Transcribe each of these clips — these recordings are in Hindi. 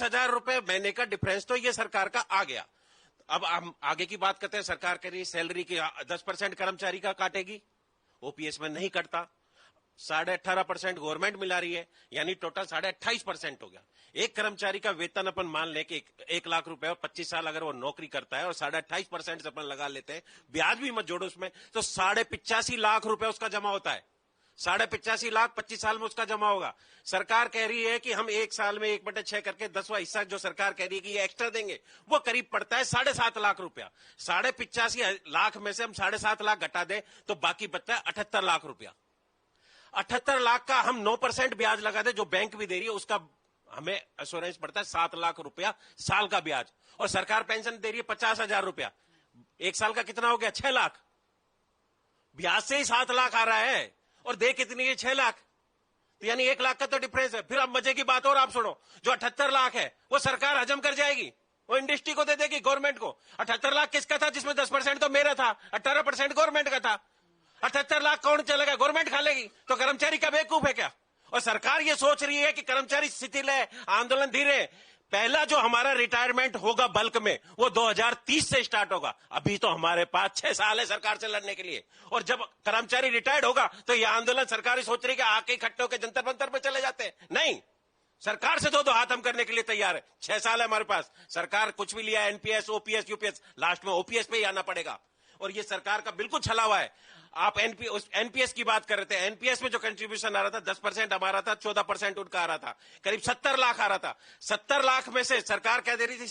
₹10,000 महीने का डिफरेंस तो ये सरकार का आ गया। अब हम आगे की बात करते हैं। सरकार कह रही है सैलरी की 10% कर्मचारी का काटेगी, ओपीएस में नहीं कटता। 18.5% गवर्नमेंट मिला रही है, यानी टोटल 28.5% हो गया। एक कर्मचारी का वेतन अपन मान ले कि 1,00,000 और 25 साल अगर वो नौकरी करता है और 28.5% से अपन लगा लेते हैं, ब्याज भी मत जोड़ो उसमें, तो 85.5 लाख रुपए उसका जमा होता है। 85.5 लाख 25 साल में उसका जमा होगा। सरकार कह रही है कि हम एक साल में 1/6 करके 10वां हिस्सा जो सरकार कह रही है कि ये एक्स्ट्रा देंगे, वो करीब पड़ता है 7.5 लाख रुपया। 85.5 लाख में से हम 7.5 लाख घटा दें तो बाकी बचता है 78 लाख रुपया। 78 लाख का हम 9% ब्याज लगा दे, जो बैंक भी दे रही है, उसका हमें एश्योरेंस पड़ता है 7 लाख रुपया साल का ब्याज। और सरकार पेंशन दे रही है 50,000 रुपया। एक साल का कितना हो गया? 6 लाख। ब्याज से ही 7 लाख आ रहा है और दे कितनी है? 6 लाख। तो यानी 1 लाख का तो डिफरेंस है। फिर अब मजे की बात और आप सुनो, जो 78 लाख है वो सरकार हजम कर जाएगी, वो इंडस्ट्री को दे देगी, गवर्नमेंट को। 78 लाख किसका था? जिसमें 10% तो मेरा था, 18% गवर्नमेंट का था। 78 लाख कौन चलेगा? गवर्नमेंट खा लेगी। तो कर्मचारी का बेवकूफ है क्या? और सरकार ये सोच रही है कि कर्मचारी शिथिल है, आंदोलन धीरे। पहला जो हमारा रिटायरमेंट होगा बल्क में, वो 2030 से स्टार्ट होगा। अभी तो हमारे पास 6 साल है सरकार से लड़ने के लिए। और जब कर्मचारी रिटायर्ड होगा तो ये आंदोलन सरकार सोच रही है कि आके इकट्ठे होकर जंतर मंतर पे चले जाते हैं। नहीं, सरकार से दो हाथ हम करने के लिए तैयार है। 6 साल है हमारे पास। सरकार कुछ भी लिया, एनपीएस, ओपीएस, यूपीएस, लास्ट में ओपीएस पे ही आना पड़ेगा। और ये सरकार का बिल्कुल छला हुआ है। आप एनपीएस की बात कर रहे थे। एनपीएस में जो कंट्रीब्यूशन आ रहा था 10% हमारा था, 14% उनका आ रहा था, करीब 70 लाख आ रहा था। 70 लाख में से सरकार क्या दे रही थी?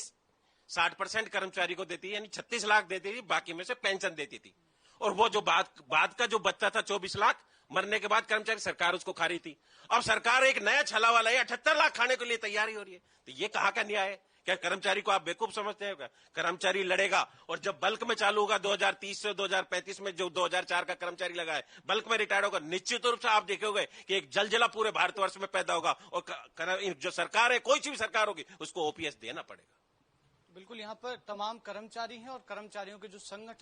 60% कर्मचारी को देती, यानी 36 लाख देती थी, बाकी में से पेंशन देती थी। और वो जो बाद का जो बचता था 24 लाख, मरने के बाद कर्मचारी, सरकार उसको खा रही थी। अब सरकार एक नया छला वाला है, 78 लाख खाने के लिए तैयारी हो रही है। तो ये कहां का न्याय है? क्या कर्मचारी को आप बेवकूफ समझते हैं? कर्मचारी लड़ेगा और जब बल्क में चालू होगा 2030 से 2035 में, जो 2004 का कर्मचारी लगा है, बल्क में रिटायर्ड होगा, निश्चित रूप से आप देखोगे कि एक जलजला पूरे भारतवर्ष में पैदा होगा। और जो सरकार है, कोई सी भी सरकार होगी, उसको ओपीएस देना पड़ेगा। बिल्कुल, यहाँ पर तमाम कर्मचारी हैं और कर्मचारियों के जो संगठन